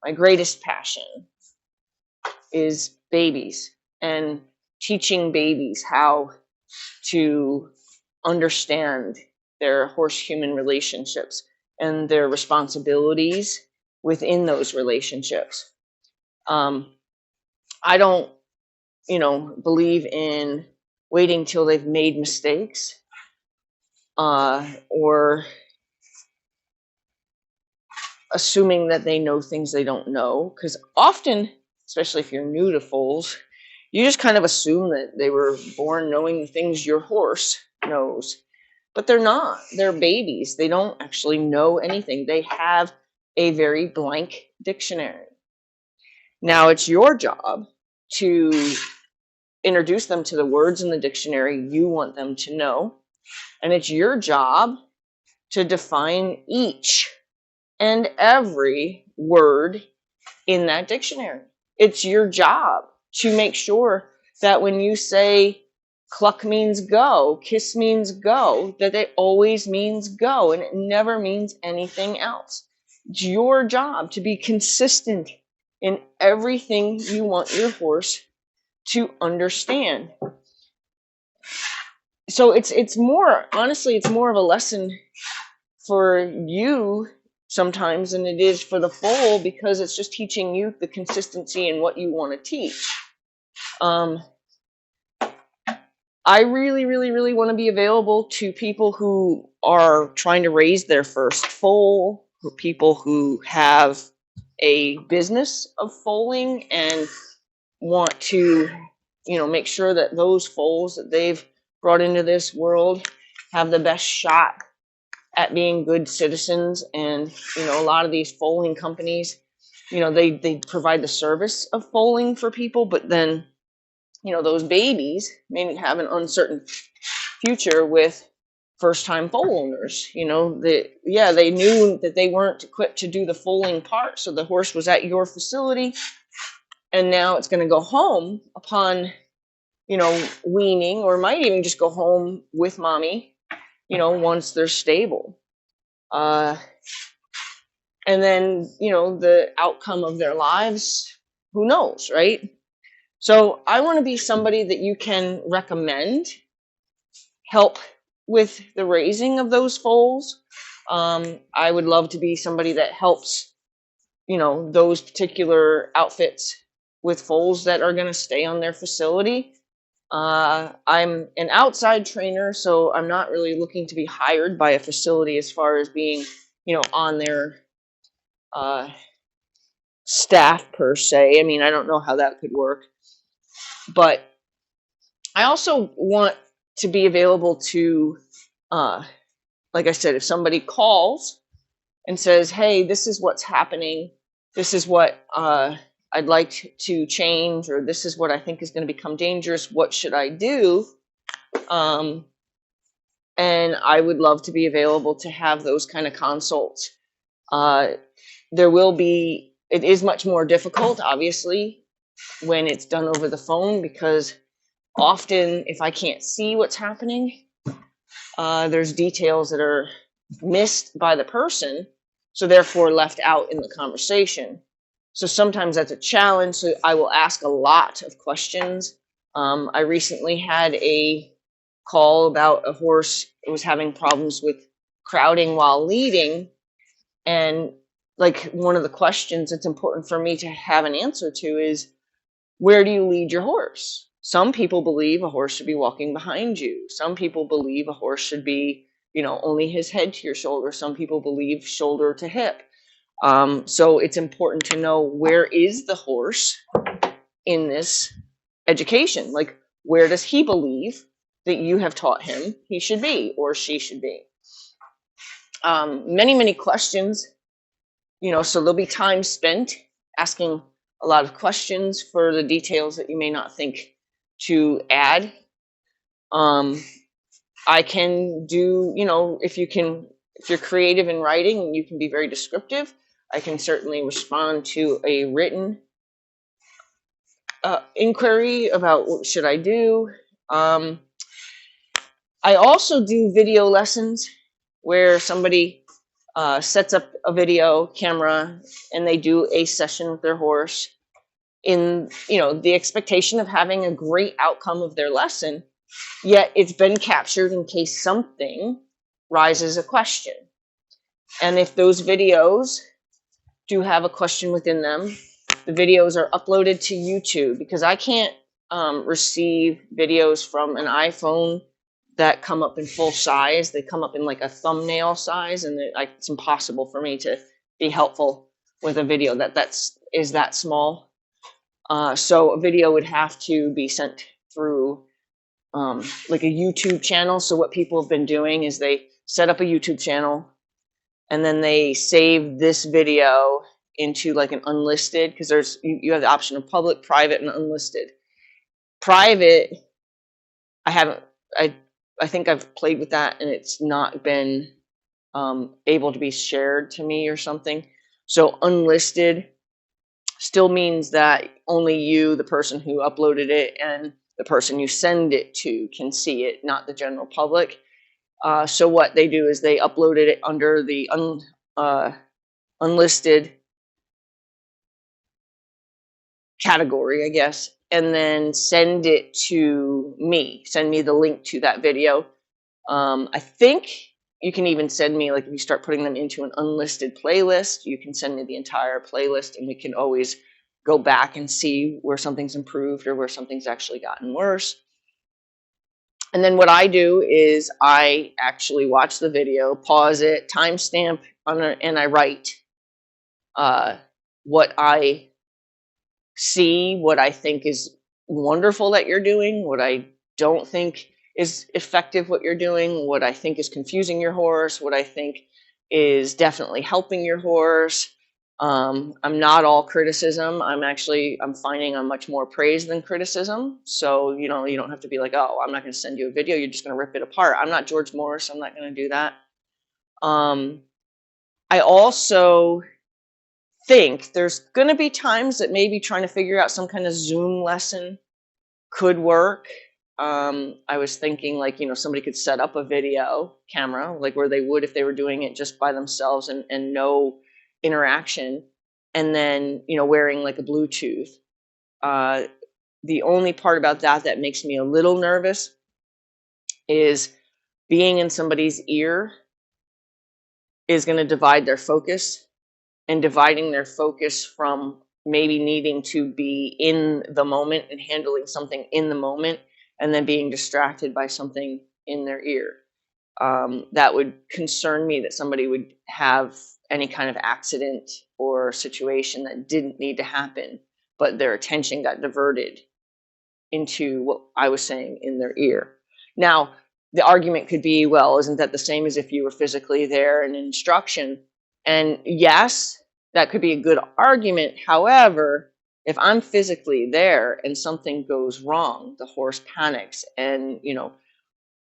my greatest passion is babies and teaching babies how to understand their horse-human relationships and their responsibilities within those relationships. I don't, believe in waiting till they've made mistakes or assuming that they know things they don't know. Because often, especially if you're new to foals, you just kind of assume that they were born knowing the things your horse knows. But they're not. They're babies. They don't actually know anything. They have a very blank dictionary. Now it's your job to introduce them to the words in the dictionary you want them to know. And it's your job to define each and every word in that dictionary. It's your job to make sure that when you say cluck means go, kiss means go, that it always means go and it never means anything else. It's your job to be consistent in everything you want your horse to understand. So it's more, honestly, it's more of a lesson for you sometimes than it is for the foal, because it's just teaching you the consistency in what you want to teach. I really, really, really want to be available to people who are trying to raise their first foal, people who have a business of foaling and want to, make sure that those foals that they've brought into this world have the best shot at being good citizens. And, a lot of these foaling companies, they provide the service of foaling for people, but then, those babies may have an uncertain future with first-time foal owners. They knew that they weren't equipped to do the foaling part, so the horse was at your facility, and now it's going to go home upon, weaning, or might even just go home with mommy, once they're stable. And then, the outcome of their lives, who knows, right? So I want to be somebody that you can recommend help with the raising of those foals. I would love to be somebody that helps, those particular outfits with foals that are going to stay on their facility. I'm an outside trainer, so I'm not really looking to be hired by a facility as far as being, on their staff per se. I mean, I don't know how that could work. But I also want to be available to, like I said, if somebody calls and says, hey, this is what's happening, this is what I'd like to change, or this is what I think is going to become dangerous, what should I do? And I would love to be available to have those kind of consults. It is much more difficult, obviously, when it's done over the phone, because often if I can't see what's happening, there's details that are missed by the person, so therefore left out in the conversation. So sometimes that's a challenge, so I will ask a lot of questions. I recently had a call about a horse that was having problems with crowding while leading, and like one of the questions that's important for me to have an answer to is, where do you lead your horse? Some people believe a horse should be walking behind you. Some people believe a horse should be, only his head to your shoulder. Some people believe shoulder to hip. So it's important to know, where is the horse in this education? Like, where does he believe that you have taught him he should be or she should be? Many, many questions, so there'll be time spent asking a lot of questions for the details that you may not think to add. I can do, if you're creative in writing, you can be very descriptive. I can certainly respond to a written inquiry about what should I do. I also do video lessons where somebody sets up a video camera, and they do a session with their horse in, the expectation of having a great outcome of their lesson. Yet it's been captured in case something rises a question. And if those videos do have a question within them, the videos are uploaded to YouTube, because I can't receive videos from an iPhone that come up in full size. They come up in like a thumbnail size, and it's impossible for me to be helpful with a video is that small. So a video would have to be sent through like a YouTube channel. So what people have been doing is they set up a YouTube channel, and then they save this video into like an unlisted, because you have the option of public, private, and unlisted. Private, I think I've played with that, and it's not been able to be shared to me or something. So unlisted still means that only you, the person who uploaded it, and the person you send it to can see it, not the general public. So what they do is they uploaded it under the unlisted category, I guess, and then send it to me. Send me the link to that video. I think you can even send me, like, if you start putting them into an unlisted playlist, you can send me the entire playlist, and we can always go back and see where something's improved or where something's actually gotten worse. And then what I do is I actually watch the video, pause it, timestamp, and I write what I see, what I think is wonderful that you're doing, what I don't think is effective what you're doing, what I think is confusing your horse, what I think is definitely helping your horse. I'm not all criticism. I'm finding I'm much more praise than criticism. So, you don't have to be like, oh, I'm not going to send you a video. You're just going to rip it apart. I'm not George Morris. I'm not going to do that. I also think there's going to be times that maybe trying to figure out some kind of Zoom lesson could work. I was thinking, like, somebody could set up a video camera, like where they would if they were doing it just by themselves and no interaction, and then, wearing like a Bluetooth. The only part about that makes me a little nervous is being in somebody's ear is going to divide their focus, and dividing their focus from maybe needing to be in the moment and handling something in the moment, and then being distracted by something in their ear. That would concern me, that somebody would have any kind of accident or situation that didn't need to happen, but their attention got diverted into what I was saying in their ear. Now, the argument could be, well, isn't that the same as if you were physically there in instruction? And yes, that could be a good argument. However, if I'm physically there and something goes wrong, the horse panics, and,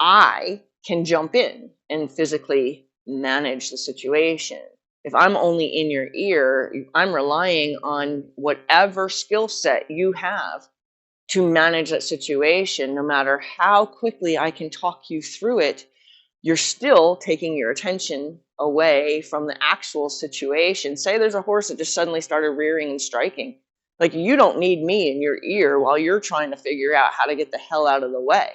I can jump in and physically manage the situation. If I'm only in your ear, I'm relying on whatever skill set you have to manage that situation. No matter how quickly I can talk you through it, you're still taking your attention away from the actual situation. Say there's a horse that just suddenly started rearing and striking. Like, you don't need me in your ear while you're trying to figure out how to get the hell out of the way,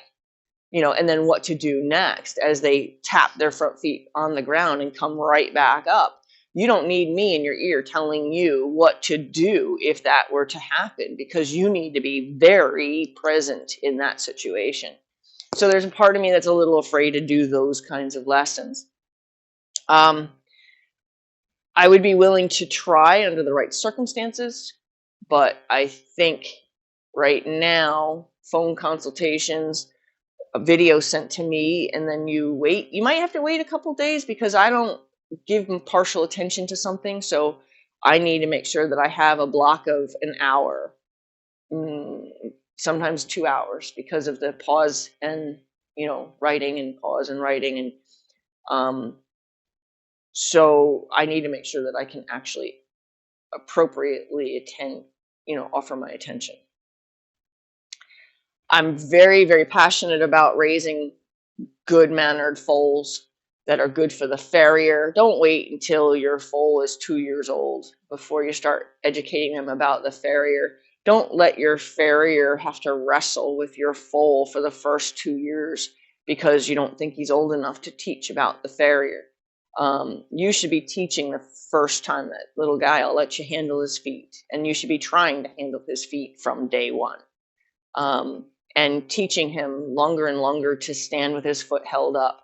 and then what to do next as they tap their front feet on the ground and come right back up. You don't need me in your ear telling you what to do if that were to happen, because you need to be very present in that situation. So there's a part of me that's a little afraid to do those kinds of lessons. I would be willing to try under the right circumstances, but I think right now, phone consultations, a video sent to me, and then you might have to wait a couple days, because I don't give partial attention to something. So I need to make sure that I have a block of an hour, sometimes 2 hours, because of the pause and, writing and pause and writing. And so I need to make sure that I can actually appropriately offer my attention. I'm very, very passionate about raising good-mannered foals. that are good for the farrier. Don't wait until your foal is 2 years old before you start educating them about the farrier. Don't let your farrier have to wrestle with your foal for the first 2 years because you don't think he's old enough to teach about the farrier. You should be teaching the first time that little guy, I'll let you handle his feet. And you should be trying to handle his feet from day one. And teaching him longer and longer to stand with his foot held up,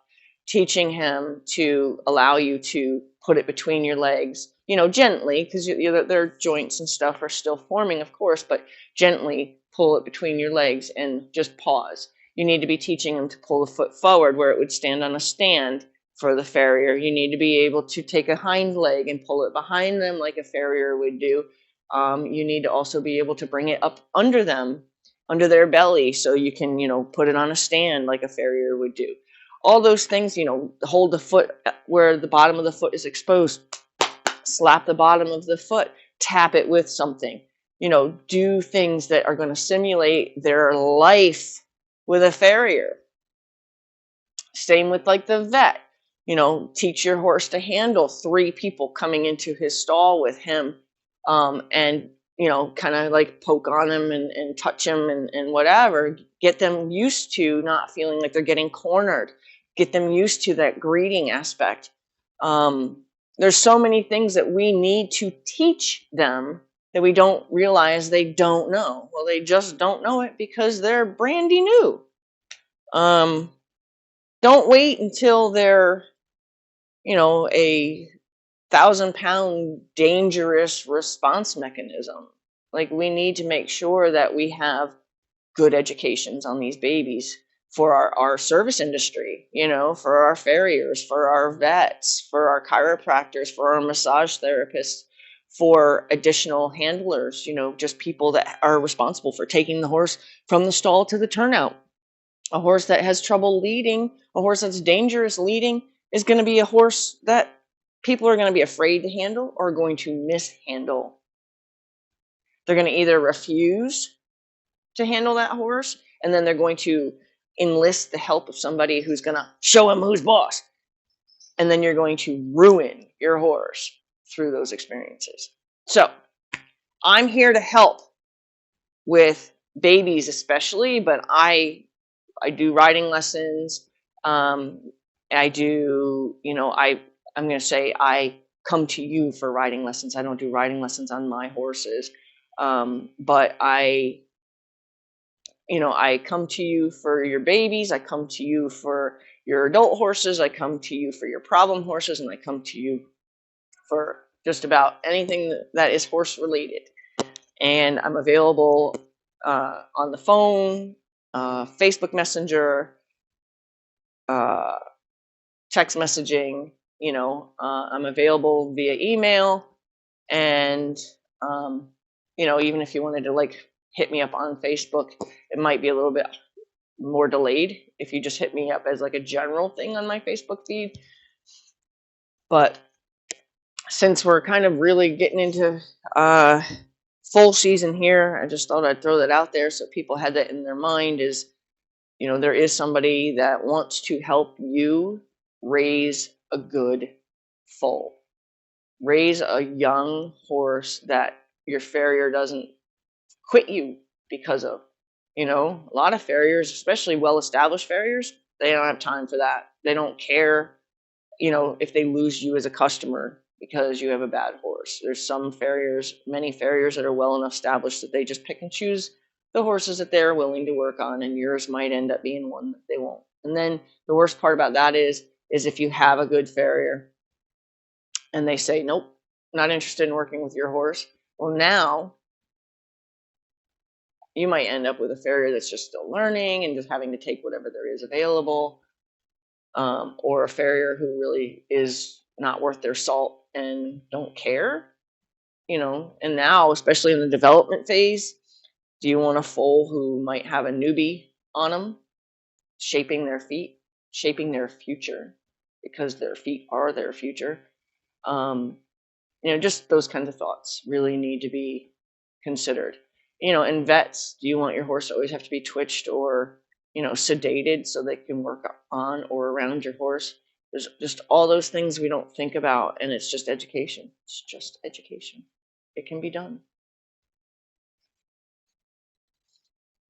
teaching him to allow you to put it between your legs, gently, because their joints and stuff are still forming, of course, but gently pull it between your legs and just pause. You need to be teaching him to pull the foot forward where it would stand on a stand for the farrier. You need to be able to take a hind leg and pull it behind them like a farrier would do. You need to also be able to bring it up under them, under their belly, so you can, put it on a stand like a farrier would do. All those things, hold the foot where the bottom of the foot is exposed, slap the bottom of the foot, tap it with something, do things that are going to simulate their life with a farrier. Same with like the vet, teach your horse to handle 3 people coming into his stall with him, and kind of like poke on them and touch them and whatever. Get them used to not feeling like they're getting cornered. Get them used to that greeting aspect. There's so many things that we need to teach them that we don't realize they don't know. Well, they just don't know it because they're brandy new. Don't wait until they're, a 1,000-pound dangerous response mechanism. Like, we need to make sure that we have good educations on these babies for our service industry, for our farriers, for our vets, for our chiropractors, for our massage therapists, for additional handlers, just people that are responsible for taking the horse from the stall to the turnout. A horse that has trouble leading, a horse that's dangerous leading, is going to be a horse that people are going to be afraid to handle or going to mishandle. They're going to either refuse to handle that horse, and then they're going to enlist the help of somebody who's going to show him who's boss. And then you're going to ruin your horse through those experiences. So I'm here to help with babies especially, but I do riding lessons. I do, I'm going to say I come to you for riding lessons. I don't do riding lessons on my horses. But I come to you for your babies. I come to you for your adult horses. I come to you for your problem horses. And I come to you for just about anything that is horse related. And I'm available on the phone, Facebook Messenger, text messaging. I'm available via email, and even if you wanted to like hit me up on Facebook, it might be a little bit more delayed if you just hit me up as like a general thing on my Facebook feed. But since we're kind of really getting into full season here, I just thought I'd throw that out there so people had that in their mind, is there is somebody that wants to help you raise a good foal. Raise a young horse that your farrier doesn't quit you because of. A lot of farriers, especially well-established farriers, they don't have time for that. They don't care, if they lose you as a customer because you have a bad horse. There's some farriers, many farriers that are well enough established that they just pick and choose the horses that they're willing to work on, and yours might end up being one that they won't. And then the worst part about that is if you have a good farrier and they say, nope, not interested in working with your horse. Well, now you might end up with a farrier that's just still learning and just having to take whatever there is available, or a farrier who really is not worth their salt and don't care. And now, especially in the development phase, do you want a foal who might have a newbie on them, shaping their feet, shaping their future, because their feet are their future? Just those kinds of thoughts really need to be considered. And vets, do you want your horse to always have to be twitched or, sedated so they can work on or around your horse? There's just all those things we don't think about, and it's just education. It's just education. It can be done.